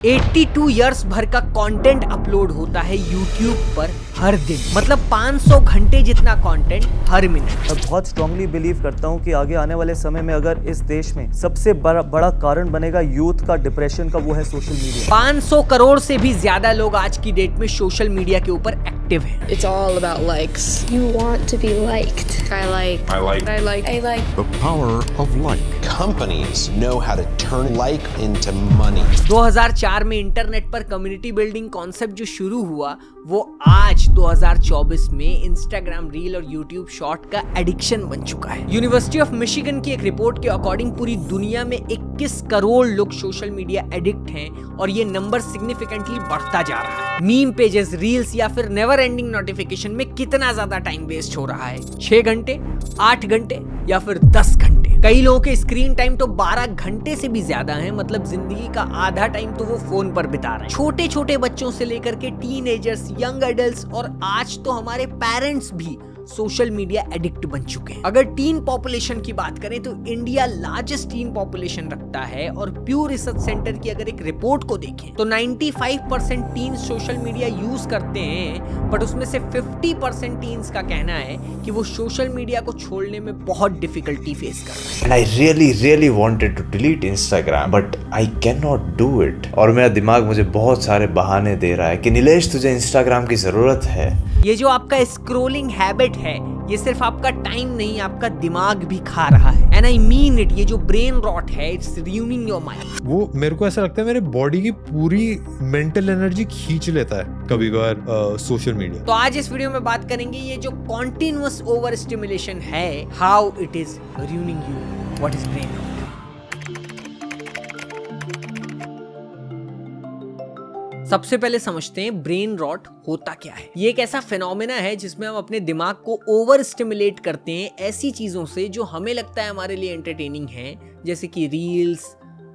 82 years भर का content upload होता है यूट्यूब पर हर दिन, मतलब 500 घंटे जितना कंटेंट हर मिनट। मैं बहुत स्ट्रांगली बिलीव करता हूँ कि आगे आने वाले समय में अगर इस देश में सबसे बड़ा कारण बनेगा यूथ का डिप्रेशन का, वो है सोशल मीडिया। 500 करोड़ से भी ज्यादा लोग आज की डेट में सोशल मीडिया के ऊपर एक्टिव हैं। It's all about likes. You want to be liked. I like. I like. The power of like. Companies know how to turn like into money. 2004 में इंटरनेट पर कम्युनिटी बिल्डिंग कॉन्सेप्ट जो शुरू हुआ, वो आज 2024 में इंस्टाग्राम रील और YouTube short का एडिक्शन बन चुका है। यूनिवर्सिटी ऑफ मिशिगन की एक रिपोर्ट के अकॉर्डिंग पूरी दुनिया में 21 करोड़ लोग सोशल मीडिया एडिक्ट हैं और ये नंबर सिग्निफिकेंटली बढ़ता जा रहा है। मीम पेजेस, रील्स या फिर नेवर एंडिंग नोटिफिकेशन में कितना ज्यादा टाइम वेस्ट हो रहा है? 6 घंटे, 8 घंटे या फिर 10 घंटे। कई लोगों के स्क्रीन टाइम तो 12 घंटे से भी ज्यादा है, मतलब जिंदगी का आधा टाइम तो वो फोन पर बिता रहे हैं। छोटे छोटे बच्चों से लेकर के टीनेजर्स, यंग एडल्ट्स और आज तो हमारे पेरेंट्स भी सोशल मीडिया एडिक्ट बन चुके हैं। अगर टीन पॉपुलेशन की बात करें तो इंडिया लार्जेस्ट टीन पॉपुलेशन रखता है और प्यू रिसर्च सेंटर की अगर एक रिपोर्ट को देखें तो 95% टीन सोशल मीडिया यूज करते हैं, बट उसमें से 50% टीन्स का कहना है कि वो सोशल मीडिया को छोड़ने में बहुत डिफिकल्टी फेस कर रहे हैं। And I really wanted to delete Instagram, but I cannot do it. और मेरा दिमाग मुझे बहुत सारे बहाने दे रहा है कि नीलेश तुझे इंस्टाग्राम की जरूरत है। ये जो आपका स्क्रोलिंग हैबिट है, ये सिर्फ आपका टाइम नहीं, आपका दिमाग भी खा रहा है। एंड आई मीन इट, ये जो ब्रेन रॉट है, इट्स ruining योर माइंड। वो मेरे को ऐसा लगता है मेरे बॉडी की पूरी मेंटल एनर्जी खींच लेता है कभी कभार सोशल मीडिया। तो आज इस वीडियो में बात करेंगे ये जो कॉन्टिन्यूअस ओवर स्टिमुलेशन है, how it is ruining you, what is brain rot. सबसे पहले समझते हैं ब्रेन रॉट होता क्या है। ये एक ऐसा फिनोमेना है जिसमें हम अपने दिमाग को ओवर स्टिमुलेट करते हैं ऐसी चीजों से जो हमें लगता है हमारे लिए एंटरटेनिंग है, जैसे कि रील्स,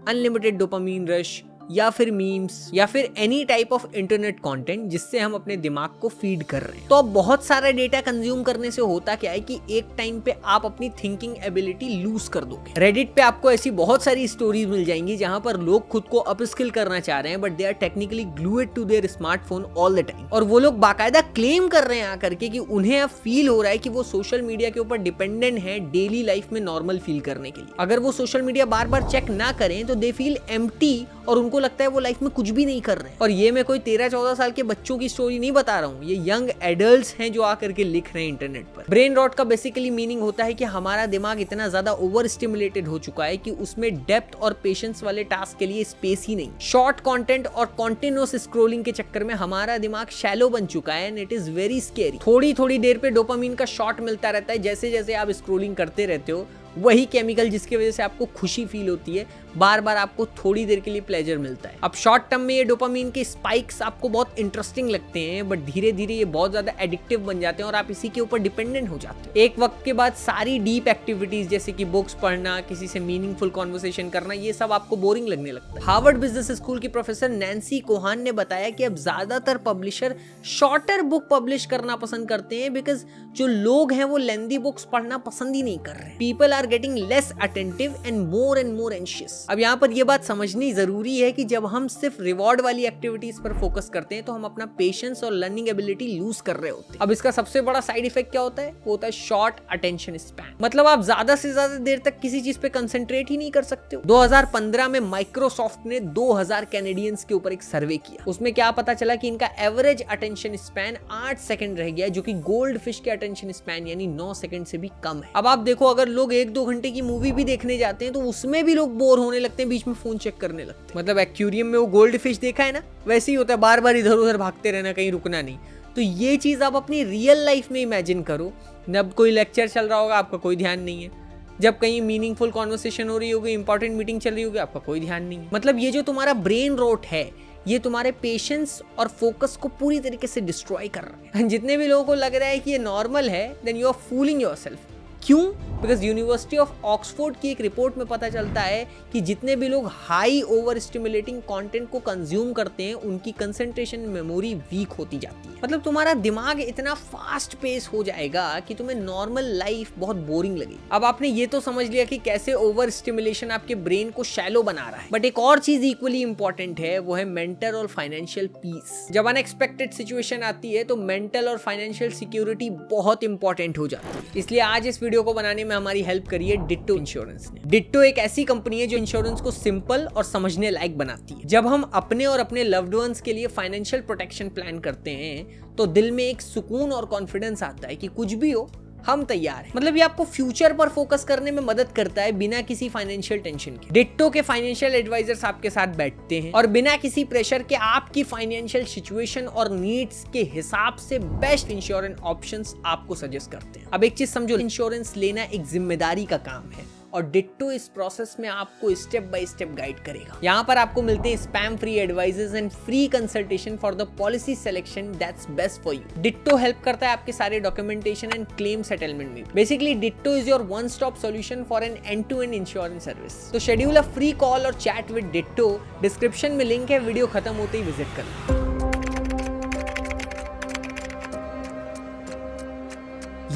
अनलिमिटेड डोपामीन रश या फिर मीम्स या फिर any type of internet content जिससे हम अपने दिमाग को फीड कर रहे हैं। तो अब बहुत सारा डेटा कंज्यूम करने से होता क्या है कि एक टाइम पे आप अपनी थिंकिंग एबिलिटी लूज कर दोगे। रेडिट पे आपको ऐसी बहुत सारी स्टोरीज मिल जाएंगी जहां पर लोग खुद को अपस्किल करना चाह रहे हैं, but they are technically glued to their smartphone all the time. और वो लोग बाकायदा क्लेम कर रहे हैं आकर के कि उन्हें अब फील हो रहा है कि वो सोशल मीडिया के ऊपर डिपेंडेंट है डेली लाइफ में नॉर्मल फील करने के लिए। अगर वो सोशल मीडिया बार बार चेक ना करें तो दे फील एम्प्टी और उनको लगता है वो लाइफ में कुछ भी नहीं कर रहे हैं। और ये मैं कोई 13-14 साल के बच्चों की स्टोरी नहीं बता रहा हूँ, ये यंग एडल्ट्स हैं जो आकर के लिख रहे हैं इंटरनेट पर। ब्रेन रॉट का बेसिकली मीनिंग होता है कि हमारा दिमाग इतना ज्यादा ओवर स्टिमुलेटेड हो चुका है कि उसमें डेप्थ और पेशेंस वाले टास्क के लिए स्पेस ही नहीं। शॉर्ट कंटेंट और कॉन्टिन्यूअस स्क्रोलिंग के चक्कर में हमारा दिमाग शैलो बन चुका है and it is very scary. थोड़ी थोड़ी देर पे डोपामीन का शॉट मिलता रहता है, जैसे जैसे आप स्क्रोलिंग करते रहते हो वही केमिकल जिसकी वजह से आपको खुशी फील होती है, बार बार आपको थोड़ी देर के लिए प्लेजर मिलता है। अब शॉर्ट टर्म में ये डोपामीन के स्पाइक्स आपको बहुत इंटरेस्टिंग लगते हैं, बट धीरे धीरे ये बहुत ज्यादा एडिक्टिव बन जाते हैं और आप इसी के ऊपर डिपेंडेंट हो जाते हो। एक वक्त के बाद सारी डीप एक्टिविटीज जैसे कि बुक्स पढ़ना, किसी से मीनिंगफुल कॉन्वर्सेशन करना, ये सब आपको बोरिंग लगने लगता है। हार्वर्ड बिजनेस स्कूल की प्रोफेसर नैन्सी कोहान ने बताया कि अब ज्यादातर पब्लिशर शॉर्टर बुक पब्लिश करना पसंद करते हैं, बिकॉज जो लोग हैं वो लेंथी बुक्स पढ़ना पसंद ही नहीं कर रहे। People are getting less attentive and more anxious. अब यहाँ पर यह बात समझनी जरूरी है कि जब हम सिर्फ रिवॉर्ड वाली एक्टिविटीज पर फोकस करते हैं तो हम अपना पेशेंस और लर्निंग एबिलिटी लूज कर रहे होते हैं। अब इसका सबसे बड़ा साइड इफेक्ट क्या होता है? वो होता है शॉर्ट अटेंशन स्पैन। मतलब आप ज्यादा से ज्यादा देर तक किसी चीज पे कंसंट्रेट ही नहीं कर सकते हो। 2015 में माइक्रोसॉफ्ट ने 2000 कैनेडियंस के ऊपर एक सर्वे किया। उसमें क्या पता चला कि इनका एवरेज अटेंशन स्पैन 8 सेकंड रह गया, जो कि गोल्ड फिश के अटेंशन स्पैन यानी 9 सेकंड से भी कम है। अब आप देखो, अगर लोग 1-2 घंटे की मूवी भी देखने जाते हैं तो उसमें भी लोग बोर होने लगते हैं, बीच में फोन चेक करने लगते हैं। मतलब एक्वेरियम में वो गोल्ड फिश देखा है ना, वैसे ही होता है, बार बार इधर उधर भागते रहना, कहीं रुकना नहीं। तो ये चीज आप अपनी रियल लाइफ में इमेजिन करो। जब कोई लेक्चर चल रहा होगा आपका कोई ध्यान नहीं है, जब कहीं मीनिंगफुल कॉन्वर्सेशन हो रही होगी, इंपॉर्टेंट मीटिंग चल रही होगी, आपका कोई ध्यान नहीं है। मतलब ये जो तुम्हारा ब्रेन रॉट है, ये तुम्हारे पेशेंस और फोकस को पूरी तरीके से डिस्ट्रॉय कर रहा है। जितने भी लोगों को लग रहा है कि ये नॉर्मल है, then you are fooling yourself. क्यों? बिकॉज यूनिवर्सिटी ऑफ ऑक्सफोर्ड की एक रिपोर्ट में पता चलता है कि जितने भी लोग हाई ओवर स्टिमुलेटिंग कंटेंट को कंज्यूम करते हैं उनकी कंसंट्रेशन मेमोरी वीक होती जाती है। मतलब तुम्हारा दिमाग इतना फास्ट पेस हो जाएगा कि तुम्हें नॉर्मल लाइफ बहुत बोरिंग लगेगी। अब आपने ये तो समझ लिया कि कैसे ओवर स्टिमुलेशन आपके ब्रेन को शैलो बना रहा है, बट एक और चीज इक्वली इंपॉर्टेंट है, वो है मेंटल और फाइनेंशियल पीस। जब अनएक्सपेक्टेड सिचुएशन आती है तो मेंटल और फाइनेंशियल सिक्योरिटी बहुत इंपॉर्टेंट हो जाती है। इसलिए आज इस वीडियो को बनाने में हमारी हेल्प करी है डिट्टो इंश्योरेंस ने। डिट्टो एक ऐसी कंपनी है जो इंश्योरेंस को सिंपल और समझने लायक बनाती है। जब हम अपने और अपने लव्ड वंस के लिए फाइनेंशियल प्रोटेक्शन प्लान करते हैं तो दिल में एक सुकून और कॉन्फिडेंस आता है कि कुछ भी हो हम तैयार हैं। मतलब ये आपको फ्यूचर पर फोकस करने में मदद करता है बिना किसी फाइनेंशियल टेंशन के। डिट्टो के फाइनेंशियल एडवाइजर्स आपके साथ बैठते हैं और बिना किसी प्रेशर के आपकी फाइनेंशियल सिचुएशन और नीड्स के हिसाब से बेस्ट इंश्योरेंस ऑप्शंस आपको सजेस्ट करते हैं। अब एक चीज समझो, इंश्योरेंस लेना एक जिम्मेदारी का काम है और डिट्टो इस प्रोसेस में आपको स्टेप बाय स्टेप गाइड करेगा। यहाँ पर आपको मिलते हैं spam free advises and free consultation for the policy selection that's best for you. Ditto help करता है आपके सारे डॉक्यूमेंटेशन एंड क्लेम सेटलमेंट में। Basically Ditto is your one stop solution for an end to end insurance service. तो schedule a free call और chat with Ditto. Description में link है, video खत्म होते ही विजिट करना।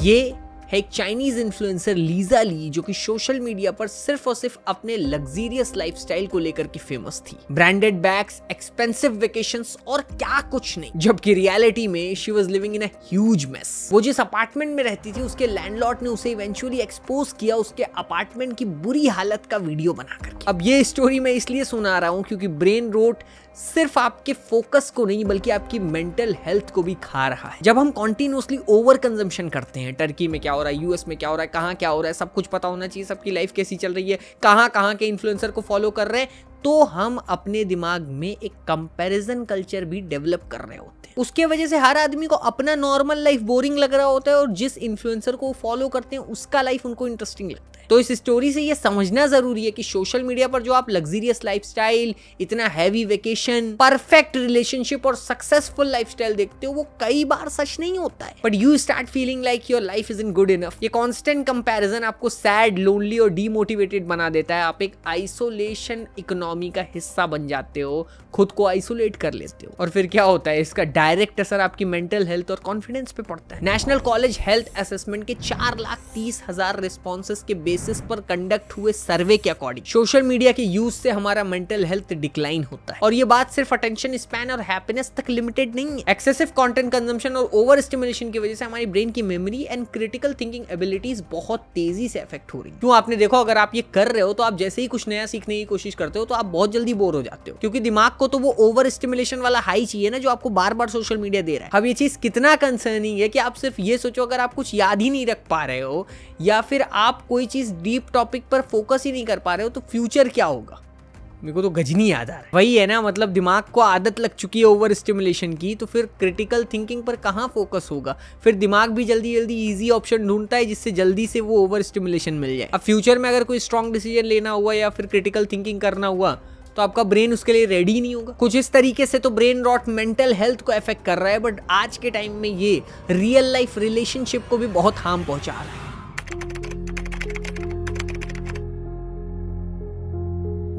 ये है एक चाइनीज इन्फ्लुएंसर लीजा ली, जो कि सोशल मीडिया पर सिर्फ और सिर्फ अपने लग्जरियस लाइफस्टाइल को लेकर के फेमस थी। ब्रांडेड बैग्स, एक्सपेंसिव वेकेशंस और क्या कुछ नहीं, जबकि रियलिटी में she was living in a huge mess. वो जिस अपार्टमेंट में रहती थी उसके लैंडलॉर्ड ने उसे इवेंचुअली एक्सपोज किया उसके अपार्टमेंट की बुरी हालत का वीडियो बनाकर। अब ये स्टोरी मैं इसलिए सुना रहा हूं क्योंकि ब्रेन रोट सिर्फ आपके फोकस को नहीं बल्कि आपकी मेंटल हेल्थ को भी खा रहा है। जब हम कॉन्टिन्यूसली ओवर कंजम्पशन करते हैं, टर्की में क्या हो रहा है, यूएस में क्या हो रहा है, कहाँ क्या हो रहा है, सब कुछ पता होना चाहिए, सबकी लाइफ कैसी चल रही है, कहाँ के इन्फ्लुएंसर को फॉलो कर रहे हैं, तो हम अपने दिमाग में एक कंपैरिजन कल्चर भी डेवलप कर रहे होते हैं। उसके वजह से हर आदमी को अपना नॉर्मल लाइफ बोरिंग लग रहा होता है और जिस इन्फ्लुएंसर को फॉलो करते हैं उसका लाइफ उनको इंटरेस्टिंग लगता है। तो इस स्टोरी से ये समझना जरूरी है कि सोशल मीडिया पर जो आप लग्जरियस लाइफस्टाइल, इतना हैवी वेकेशन, परफेक्ट रिलेशनशिप और सक्सेसफुल लाइफस्टाइल देखते हो वो कई बार सच नहीं होता है। But you start feeling like your life isn't good enough. ये कांस्टेंट कंपैरिजन आपको सैड, लोनली और डीमोटिवेटेड बना देता है। आप एक आइसोलेशन इकोनॉमी का हिस्सा बन जाते हो, खुद को आइसोलेट कर लेते हो और फिर क्या होता है, इसका डायरेक्ट असर आपकी मेंटल हेल्थ और कॉन्फिडेंस पे पड़ता है। नेशनल कॉलेज हेल्थ असेसमेंट के 4,30,000 रिस्पॉन्सेस के बेसिस पर कंडक्ट हुए सर्वे के अकॉर्डिंग सोशल मीडिया के यूज से हमारा मेंटल हेल्थ डिक्लाइन होता है। और ये बात सिर्फ अटेंशन स्पैन और हैप्पीनेस तक लिमिटेड नहीं है। एक्सेसिव कंटेंट कंजम्पशन और ओवर स्टिमुलेशन की वजह से हमारी ब्रेन की memory and critical thinking abilities बहुत तेजी से अफेक्ट हो रही है। क्यों? आपने देखो, अगर आप ये कर रहे हो तो आप जैसे ही कुछ नया सीखने की कोशिश करते हो तो आप बहुत जल्दी बोर हो जाते हो, क्योंकि दिमाग को तो वो ओवर स्टिमुलेशन वाला हाई चाहिए ना जो आपको बार बार सोशल मीडिया दे रहा है। अब ये चीज कितना कंसर्निंग है कि आप सिर्फ ये सोचो, अगर आप कुछ याद ही नहीं रख पा रहे हो या फिर आप कोई चीज डीप टॉपिक पर फोकस ही नहीं कर पा रहे हो तो फ्यूचर क्या होगा। मेरे को तो गजनी याद आ रहा है। वही है ना, मतलब दिमाग को आदत लग चुकी है ओवर स्टिमुलेशन की, तो फिर क्रिटिकल थिंकिंग पर कहाँ फोकस होगा। फिर दिमाग भी जल्दी जल्दी इजी ऑप्शन ढूंढता है जिससे जल्दी से वो ओवर स्टिमुलेशन मिल जाए। अब फ्यूचर में अगर कोई स्ट्रॉन्ग डिसीजन लेना हुआ या फिर क्रिटिकल थिंकिंग करना हुआ तो आपका ब्रेन उसके लिए रेडी नहीं होगा। कुछ इस तरीके से तो ब्रेन रॉट मेंटल हेल्थ को अफेक्ट कर रहा है, बट आज के टाइम में ये रियल लाइफ रिलेशनशिप को भी बहुत हार्म पहुंचा रहा है।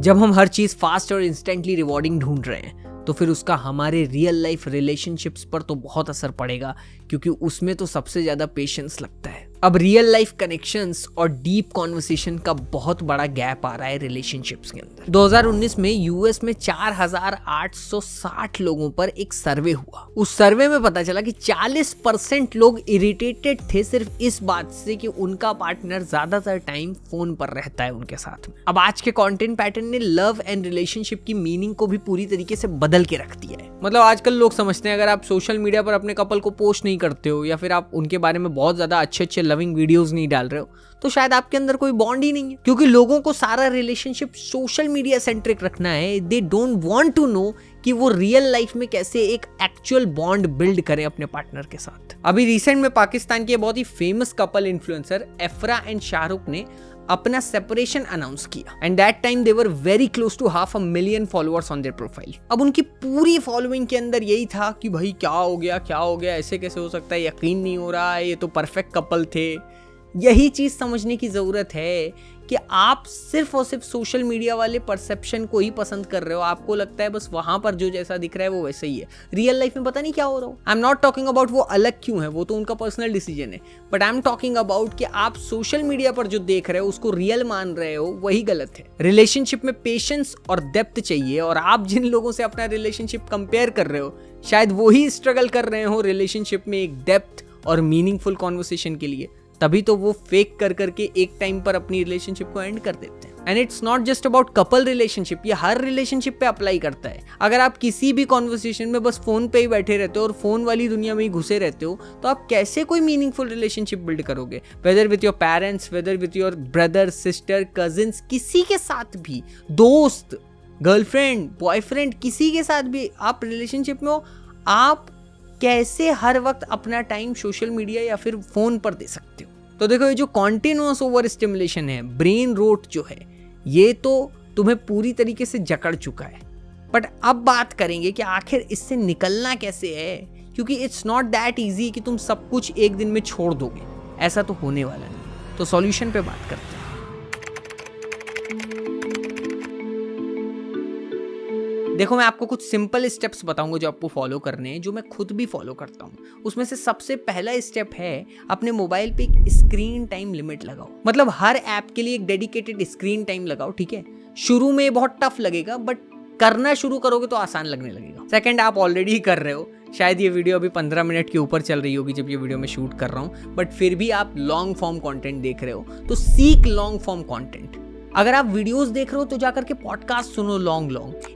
जब हम हर चीज फास्ट और इंस्टेंटली रिवॉर्डिंग ढूंढ रहे हैं तो फिर उसका हमारे रियल लाइफ रिलेशनशिप्स पर तो बहुत असर पड़ेगा, क्योंकि उसमें तो सबसे ज्यादा पेशेंस लगता है। अब रियल लाइफ कनेक्शंस और डीप कॉन्वर्सेशन का बहुत बड़ा गैप आ रहा है रिलेशनशिप्स के अंदर। 2019 में यूएस में 4,860 लोगों पर एक सर्वे हुआ। उस सर्वे में पता चला कि 40% लोग इरिटेटेड थे सिर्फ इस बात से कि उनका पार्टनर ज्यादातर टाइम फोन पर रहता है उनके साथ में। अब आज के कंटेंट पैटर्न ने लव एंड रिलेशनशिप की मीनिंग को भी पूरी तरीके से बदल के रख दिया है। मतलब आजकल लोग समझते हैं अगर आप सोशल मीडिया पर अपने कपल को पोस्ट नहीं करते हो या फिर आप उनके बारे में बहुत ज्यादा अच्छे लविंग वीडियोस नहीं डाल रहे हो तो शायद आपके अंदर कोई बॉन्ड ही नहीं है, क्योंकि लोगों को सारा रिलेशनशिप सोशल मीडिया सेंट्रिक रखना है। They don't want to know कि वो रियल लाइफ में कैसे एक एक्चुअल बॉन्ड बिल्ड करें अपने पार्टनर के साथ। अभी रिसेंट में पाकिस्तान के बहुत ही famous couple influencer Afra and Shahrukh ने अपना सेपरेशन अनाउंस किया and that time they were very close to 500,000 followers on their profile. अब उनकी पूरी फॉलोइंग के अंदर यही था कि भाई क्या हो गया, ऐसे कैसे हो सकता है, यकीन नहीं हो रहा है, ये तो परफेक्ट कपल थे। यही चीज समझने की जरूरत है कि आप सिर्फ और सिर्फ सोशल मीडिया वाले परसेप्शन को ही पसंद कर रहे हो। आपको लगता है बस वहां पर जो जैसा दिख रहा है वो वैसे ही है। रियल लाइफ में पता नहीं क्या हो रहा हो। I am not talking about वो अलग क्यों है, वो तो उनका पर्सनल डिसीजन है, but I am talking about कि आप सोशल मीडिया पर जो देख रहे हो उसको रियल मान रहे हो, वही गलत है। रिलेशनशिप में पेशेंस और डेप्थ चाहिए, और आप जिन लोगों से अपना रिलेशनशिप कंपेयर कर रहे हो शायद वो ही स्ट्रगल कर रहे हो रिलेशनशिप में एक डेप्थ और मीनिंगफुल कॉन्वर्सेशन के लिए। तभी तो वो फेक कर करके एक टाइम पर अपनी रिलेशनशिप को एंड कर देते हैं। And it's not just about couple relationship, ये हर रिलेशनशिप पे अप्लाई करता है। अगर आप किसी भी कॉन्वर्सेशन में बस फोन पे ही बैठे रहते हो और फोन वाली दुनिया में ही घुसे रहते हो, तो आप कैसे कोई मीनिंगफुल रिलेशनशिप बिल्ड करोगे? Whether with your parents, whether with your brother, sister, cousins, किसी के साथ भी, दोस्त, गर्लफ्रेंड, बॉयफ्रेंड, किसी के साथ भी आप रिलेशनशिप में हो, आप कैसे हर वक्त अपना टाइम सोशल मीडिया या फिर फोन पर दे सकते हो? तो देखो, ये जो कॉन्टिन्यूअस ओवर स्टिमुलेशन है, ब्रेन रोट जो है, ये तो तुम्हें पूरी तरीके से जकड़ चुका है। बट अब बात करेंगे कि आखिर इससे निकलना कैसे है, क्योंकि इट्स नॉट दैट इजी कि तुम सब कुछ एक दिन में छोड़ दोगे, ऐसा तो होने वाला नहीं। तो सॉल्यूशन पे बात करते हैं। देखो, मैं आपको कुछ सिंपल स्टेप्स बताऊंगा जो आपको फॉलो करने हैं, जो मैं खुद भी फॉलो करता हूं। उसमें से सबसे पहला स्टेप है अपने मोबाइल पे एक स्क्रीन टाइम लिमिट लगाओ। मतलब हर ऐप के लिए एक डेडिकेटेड स्क्रीन टाइम लगाओ, ठीक है? शुरू में बहुत टफ लगेगा, बट करना शुरू करोगे तो आसान लगने लगेगा। सेकंड, आप ऑलरेडी कर रहे हो, शायद ये वीडियो अभी 15 मिनट के ऊपर चल रही होगी जब ये वीडियो मैं शूट कर रहा हूं, बट फिर भी आप लॉन्ग फॉर्म कंटेंट देख रहे हो, तो सीक लॉन्ग फॉर्म कंटेंट। अगर आप वीडियोस देख रहे हो तो जाकर के पॉडकास्ट सुनो, लॉन्ग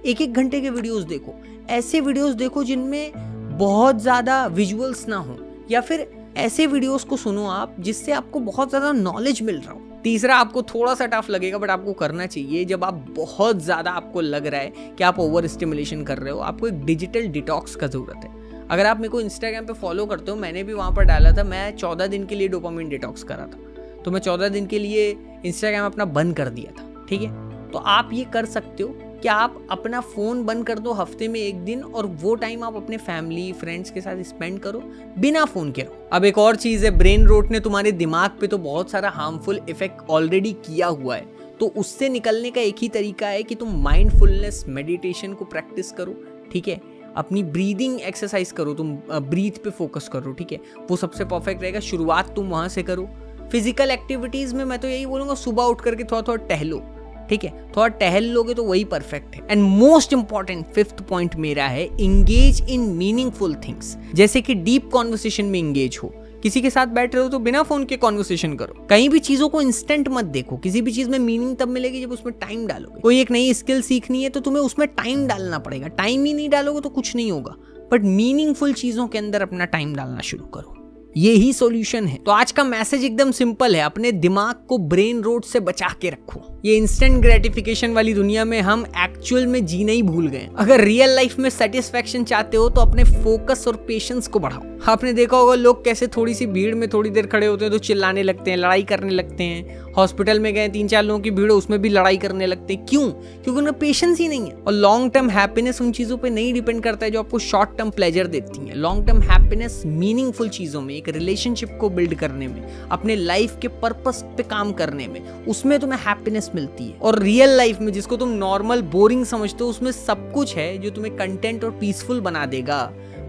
1-1 घंटे के वीडियोस देखो। ऐसे वीडियोस देखो जिनमें बहुत ज़्यादा विजुअल्स ना हो, या फिर ऐसे वीडियोस को सुनो आप जिससे आपको बहुत ज़्यादा नॉलेज मिल रहा हो। तीसरा, आपको थोड़ा सा टफ लगेगा बट आपको करना चाहिए, जब आप बहुत ज़्यादा आपको लग रहा है कि आप ओवर स्टिमुलेशन कर रहे हो, आपको एक डिजिटल डिटॉक्स का ज़रूरत है। अगर आप मेरे को इंस्टाग्राम पे फॉलो करते हो, मैंने भी वहाँ पर डाला था, मैं 14 दिन के लिए डोपामिन डिटॉक्स करा था। तो मैं 14 दिन के लिए इंस्टाग्राम अपना बंद कर दिया था, ठीक है? तो आप ये कर सकते हो कि आप अपना फ़ोन बंद कर दो हफ्ते में 1 दिन, और वो टाइम आप अपने फैमिली, फ्रेंड्स के साथ स्पेंड करो, बिना फ़ोन के रहो। अब एक और चीज़ है, ब्रेन रोट ने तुम्हारे दिमाग पे तो बहुत सारा हार्मफुल इफेक्ट ऑलरेडी किया हुआ है, तो उससे निकलने का एक ही तरीका है कि तुम माइंडफुलनेस मेडिटेशन को प्रैक्टिस करो, ठीक है? अपनी ब्रीदिंग एक्सरसाइज करो, तुम ब्रीथ पे फोकस करो, ठीक है? वो सबसे परफेक्ट रहेगा। शुरुआत तुम वहाँ से करो। फिजिकल एक्टिविटीज में मैं तो यही बोलूंगा, सुबह उठ करके थोड़ा थोड़ा टहलो, ठीक है? थोड़ा टहल लोगे तो वही परफेक्ट है। And most important 5th point मेरा है, इंगेज इन मीनिंगफुल थिंग्स। जैसे कि डीप कॉन्वर्सेशन में इंगेज हो। किसी के साथ बैठ रहे हो तो बिना फोन के कॉन्वर्सेशन करो। कहीं भी चीजों को इंस्टेंट मत देखो। किसी भी चीज में मीनिंग तब मिलेगी जब उसमें टाइम डालोगे। कोई एक नई स्किल सीखनी है तो तुम्हें उसमें टाइम डालना पड़ेगा। टाइम ही नहीं डालोगे तो कुछ नहीं होगा, बट मीनिंगफुल चीजों के अंदर अपना टाइम डालना शुरू करो। ये ही सॉल्यूशन है। तो आज का मैसेज एकदम सिंपल है, अपने दिमाग को ब्रेन रोट से बचा के रखो। ये इंस्टेंट ग्रेटिफिकेशन वाली दुनिया में हम एक्चुअल में जीना ही भूल गए। अगर रियल लाइफ में सेटिस्फैक्शन चाहते हो तो अपने फोकस और पेशेंस को बढ़ाओ। आपने देखा होगा लोग कैसे थोड़ी सी भीड़ में थोड़ी देर खड़े होते हैं तो चिल्लाने लगते हैं, लड़ाई करने लगते हैं। हॉस्पिटल में गए 3-4 लोगों की भीड़, उसमें भी लड़ाई करने लगते हैं। क्यों? क्योंकि उन्हें पेशेंस ही नहीं है। और लॉन्ग टर्म हैप्पीनेस उन चीजों पे नहीं डिपेंड करता है जो आपको शॉर्ट टर्म प्लेजर देती है। लॉन्ग टर्म हैप्पीनेस मीनिंगफुल चीजों में, एक रिलेशनशिप को बिल्ड करने में, अपने लाइफ के पर्पस पे काम करने में, उसमें तुम्हें हैप्पीनेस मिलती है। और रियल लाइफ में जिसको तुम नॉर्मल बोरिंग समझते हो, उसमें सब कुछ है जो तुम्हें कंटेंट और पीसफुल बना देगा,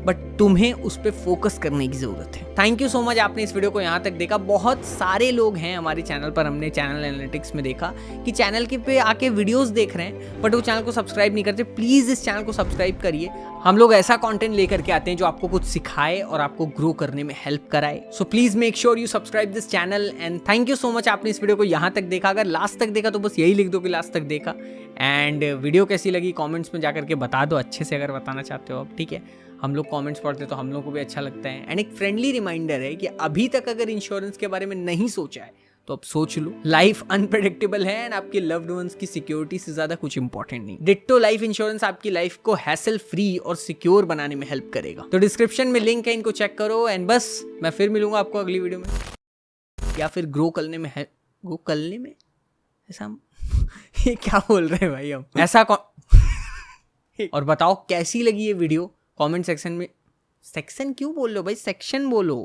बट तुम्हें उस पर फोकस करने की जरूरत है। थैंक यू सो मच, आपने इस वीडियो को यहाँ तक देखा। बहुत सारे लोग हैं हमारे चैनल पर, हमने चैनल एनालिटिक्स में देखा कि चैनल के पे आके वीडियोस देख रहे हैं बट वो चैनल को सब्सक्राइब नहीं करते। प्लीज इस चैनल को सब्सक्राइब करिए। हम लोग ऐसा कंटेंट लेकर के आते हैं जो आपको कुछ सिखाए और आपको ग्रो करने में हेल्प कराए। So please make sure you subscribe this channel and thank you so much, आपने इस वीडियो को यहाँ तक देखा। अगर लास्ट तक देखा तो बस यही लिख दो कि लास्ट तक देखा। एंड वीडियो कैसी लगी कॉमेंट्स में जाकर के बता दो, अच्छे से अगर बताना चाहते हो आप, ठीक है? हम लोग कमेंट्स पढ़ते तो हम लोग को भी अच्छा लगता है। एंड एक फ्रेंडली रिमाइंडर है कि अभी तक अगर इंश्योरेंस के बारे में नहीं सोचा है तो अब सोच लो। लाइफ अनप्रेडिक्टेबल है एंड आपके लव्ड वंस की सिक्योरिटी से ज्यादा कुछ इंपॉर्टेंट नहीं। डिट्टो लाइफ इंश्योरेंस आपकी लाइफ को हैसल फ्री और सिक्योर बनाने में हेल्प करेगा। तो डिस्क्रिप्शन में लिंक है, इनको चेक करो। एंड बस मैं फिर मिलूंगा आपको अगली वीडियो में, या फिर ग्रो करने में है, ग्रो करने में ऐसा ये क्या बोल रहे हैं भाई हम, ऐसा और बताओ कैसी लगी ये वीडियो कमेंट सेक्शन में। सेक्शन क्यों बोल रहे हो भाई, सेक्शन बोलो।